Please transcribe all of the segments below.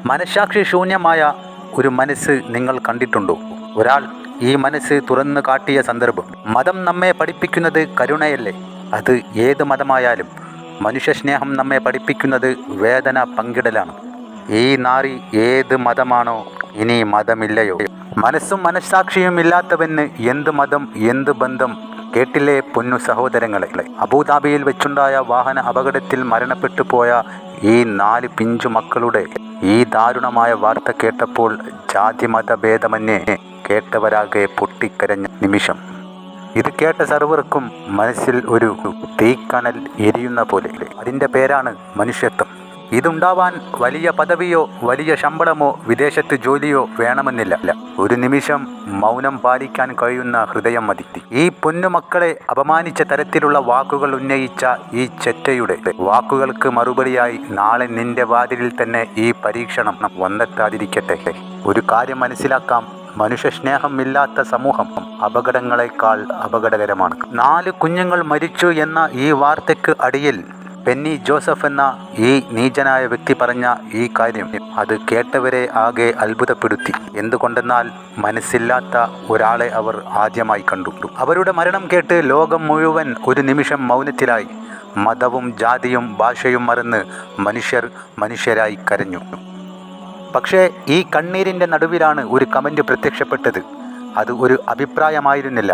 മനഃസാക്ഷി ശൂന്യമായ ഒരു മനസ്സ് നിങ്ങൾ കണ്ടിട്ടുണ്ടോ? ഒരാൾ ഈ മനസ്സ് തുറന്നു കാട്ടിയ സന്ദർഭം. മതം നമ്മെ പഠിപ്പിക്കുന്നത് കരുണയല്ലേ? അത് ഏത് മതമായാലും. മനുഷ്യസ്നേഹം നമ്മെ പഠിപ്പിക്കുന്നത് വേദന പങ്കിടലാണ്. ഈ നാറി ഏത് മതമാണോ? ഇനി മതമില്ലയോ? മനസ്സും മനഃസാക്ഷിയും ഇല്ലാത്തവന് എന്ത് മതം, എന്ത് ബന്ധം? കേട്ടില്ലേ പൊന്നു സഹോദരങ്ങളെ? അബുദാബിയിൽ വെച്ചുണ്ടായ വാഹന അപകടത്തിൽ മരണപ്പെട്ടു പോയ ഈ 4 പിഞ്ചു മക്കളുടെ ഈ ദാരുണമായ വാർത്ത കേട്ടപ്പോൾ ജാതിമത ഭേദമന്യേ കേട്ടവരാകെ പൊട്ടിക്കരഞ്ഞ നിമിഷം. ഇത് കേട്ട സർവർക്കും മനസ്സിൽ ഒരു തീക്കനൽ എരിയുന്ന പോലെ. അതിൻ്റെ പേരാണ് മനുഷ്യത്വം. ഇതുണ്ടാവാൻ വലിയ പദവിയോ വലിയ ശമ്പളമോ വിദേശത്ത് ജോലിയോ വേണമെന്നില്ല. ഒരു നിമിഷം മൗനം പാലിക്കാൻ കഴിയുന്ന ഹൃദയം മതി. ഈ പൊന്നുമക്കളെ അപമാനിച്ച തരത്തിലുള്ള വാക്കുകൾ ഉന്നയിച്ച ഈ ചെറ്റയുടെ വാക്കുകൾക്ക് മറുപടിയായി നാളെ നിന്റെ വാതിലിൽ തന്നെ ഈ പരീക്ഷണം വന്നെത്താതിരിക്കട്ടെ. ഒരു കാര്യം മനസ്സിലാക്കാം, മനുഷ്യസ്നേഹമില്ലാത്ത സമൂഹം അപകടങ്ങളെക്കാൾ അപകടകരമാണ്. 4 കുഞ്ഞുങ്ങൾ മരിച്ചു എന്ന ഈ വാർത്തയ്ക്ക് അടിയിൽ ബെന്നി ജോസഫ് എന്ന ഈ നീചനായ വ്യക്തി പറഞ്ഞ ഈ കാര്യം അത് കേട്ടവരെ ആകെ അത്ഭുതപ്പെടുത്തി. എന്തുകൊണ്ടെന്നാൽ മനസ്സില്ലാത്ത ഒരാളെ അവർ ആദ്യമായി കണ്ടു. അവരുടെ മരണം കേട്ട് ലോകം മുഴുവൻ ഒരു നിമിഷം മൗനത്തിലായി. മതവും ജാതിയും ഭാഷയും മറന്ന് മനുഷ്യരായി കരഞ്ഞു. പക്ഷേ ഈ കണ്ണീരിൻ്റെ നടുവിലാണ് ഒരു കമൻറ്റ് പ്രത്യക്ഷപ്പെട്ടത്. അത് ഒരു അഭിപ്രായമായിരുന്നില്ല,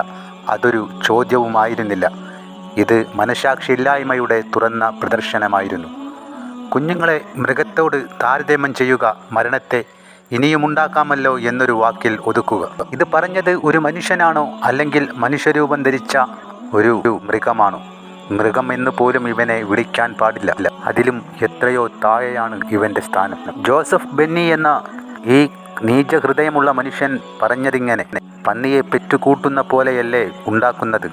അതൊരു ചോദ്യവുമായിരുന്നില്ല. ഇത് മനഃസാക്ഷിയില്ലായ്മയുടെ തുറന്ന പ്രദർശനമായിരുന്നു. കുഞ്ഞുങ്ങളെ മൃഗത്തോട് താരതമ്യം ചെയ്യുക മരണത്തെ ഇനിയുമുണ്ടാക്കാമല്ലോ എന്നൊരു വാക്കിൽ ഒതുക്കുക. ഇത് പറഞ്ഞത് ഒരു മനുഷ്യനാണോ അല്ലെങ്കിൽ മനുഷ്യരൂപം ധരിച്ച ഒരു മൃഗമാണോ? മൃഗം എന്ന് പോലും ഇവനെ വിളിക്കാൻ പാടില്ല. അതിലും എത്രയോ താഴെയാണ് ഇവൻ്റെ സ്ഥാനം. ജോസഫ് ബെന്നി എന്ന ഈ നീചഹൃദയമുള്ള മനുഷ്യൻ പറഞ്ഞതിങ്ങനെ: പന്നിയെ പെറ്റുകൂട്ടുന്ന പോലെയല്ലേ ഉണ്ടാക്കുന്നത്?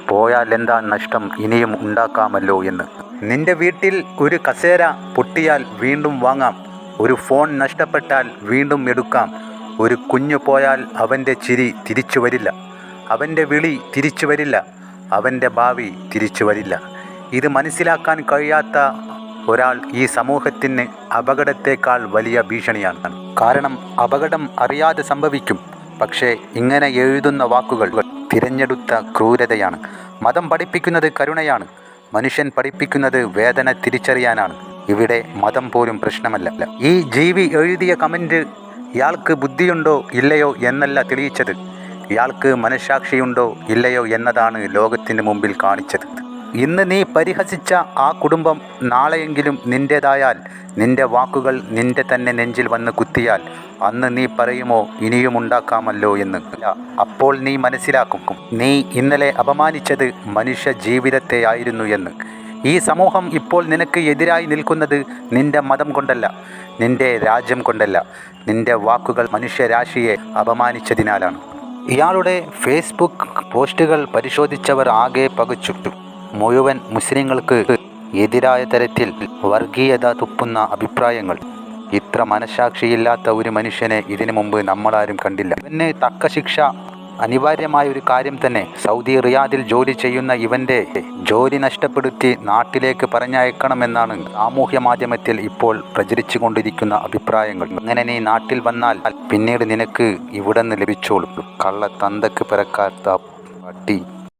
പോയാൽ എന്താ നഷ്ടം? ഇനിയും ഉണ്ടാക്കാമല്ലോ എന്ന്. നിന്റെ വീട്ടിൽ ഒരു കസേര പൊട്ടിയാൽ വീണ്ടും വാങ്ങാം. ഒരു ഫോൺ നഷ്ടപ്പെട്ടാൽ വീണ്ടും എടുക്കാം. ഒരു കുഞ്ഞു പോയാൽ അവൻ്റെ ചിരി തിരിച്ചു വരില്ല, അവൻ്റെ വിളി തിരിച്ചു വരില്ല, അവൻ്റെ ഭാവി തിരിച്ചു വരില്ല. ഇത് മനസ്സിലാക്കാൻ കഴിയാത്ത ഒരാൾ ഈ സമൂഹത്തിന് അപകടത്തേക്കാൾ വലിയ ഭീഷണിയാണ്. കാരണം അപകടം അറിയാതെ സംഭവിക്കും. പക്ഷേ ഇങ്ങനെ എഴുതുന്ന വാക്കുകൾ തിരഞ്ഞെടുത്ത ക്രൂരതയാണ്. മതം പഠിപ്പിക്കുന്നത് കരുണയാണ്. മനുഷ്യൻ പഠിപ്പിക്കുന്നത് വേദന തിരിച്ചറിയാനാണ്. ഇവിടെ മതം പോലും പ്രശ്നമല്ല. ഈ ജീവി എഴുതിയ കമൻറ്റ് ഇയാൾക്ക് ബുദ്ധിയുണ്ടോ ഇല്ലയോ എന്നല്ല തെളിയിച്ചത്. ഇയാൾക്ക് മനഃസാക്ഷിയുണ്ടോ ഇല്ലയോ എന്നതാണ് ലോകത്തിന് മുമ്പിൽ കാണിച്ചത്. ഇന്ന് നീ പരിഹസിച്ച ആ കുടുംബം നാളെയെങ്കിലും നിൻ്റേതായാൽ, നിൻ്റെ വാക്കുകൾ നിൻ്റെ തന്നെ നെഞ്ചിൽ വന്ന് കുത്തിയാൽ അന്ന് നീ പറയുമോ ഇനിയും ഉണ്ടാക്കാമല്ലോ എന്ന്? അപ്പോൾ നീ മനസ്സിലാക്കും, നീ ഇന്നലെ അപമാനിച്ചത് മനുഷ്യ ജീവിതത്തെ ആയിരുന്നു എന്ന്. ഈ സമൂഹം ഇപ്പോൾ നിനക്ക് എതിരായി നിൽക്കുന്നത് നിൻ്റെ മതം കൊണ്ടല്ല, നിൻ്റെ രാജ്യം കൊണ്ടല്ല. നിൻ്റെ വാക്കുകൾ മനുഷ്യരാശിയെ അപമാനിച്ചതിനാലാണ്. ഇയാളുടെ ഫേസ്ബുക്ക് പോസ്റ്റുകൾ പരിശോധിച്ചവർ ആകെ പകച്ചു. മുഴുവൻ മുസ്ലിങ്ങൾക്ക് എതിരായ തരത്തിൽ വർഗീയത തുപ്പുന്ന അഭിപ്രായങ്ങൾ. ഇത്ര മനഃസാക്ഷിയില്ലാത്ത ഒരു മനുഷ്യനെ ഇതിനു മുമ്പ് നമ്മളാരും കണ്ടില്ല. ഇവന് തക്ക ശിക്ഷ അനിവാര്യമായ ഒരു കാര്യം തന്നെ. സൗദി റിയാദിൽ ജോലി ചെയ്യുന്ന ഇവൻ്റെ ജോലി നഷ്ടപ്പെടുത്തി നാട്ടിലേക്ക് പറഞ്ഞയക്കണമെന്നാണ് സാമൂഹ്യ മാധ്യമത്തിൽ ഇപ്പോൾ പ്രചരിച്ചു കൊണ്ടിരിക്കുന്ന അഭിപ്രായങ്ങൾ. അങ്ങനെ നീ നാട്ടിൽ വന്നാൽ പിന്നീട് നിനക്ക് ഇവിടെ നിന്ന് ലഭിച്ചോളും. കള്ള തന്തക്ക് പിറക്കാത്ത പട്ടി.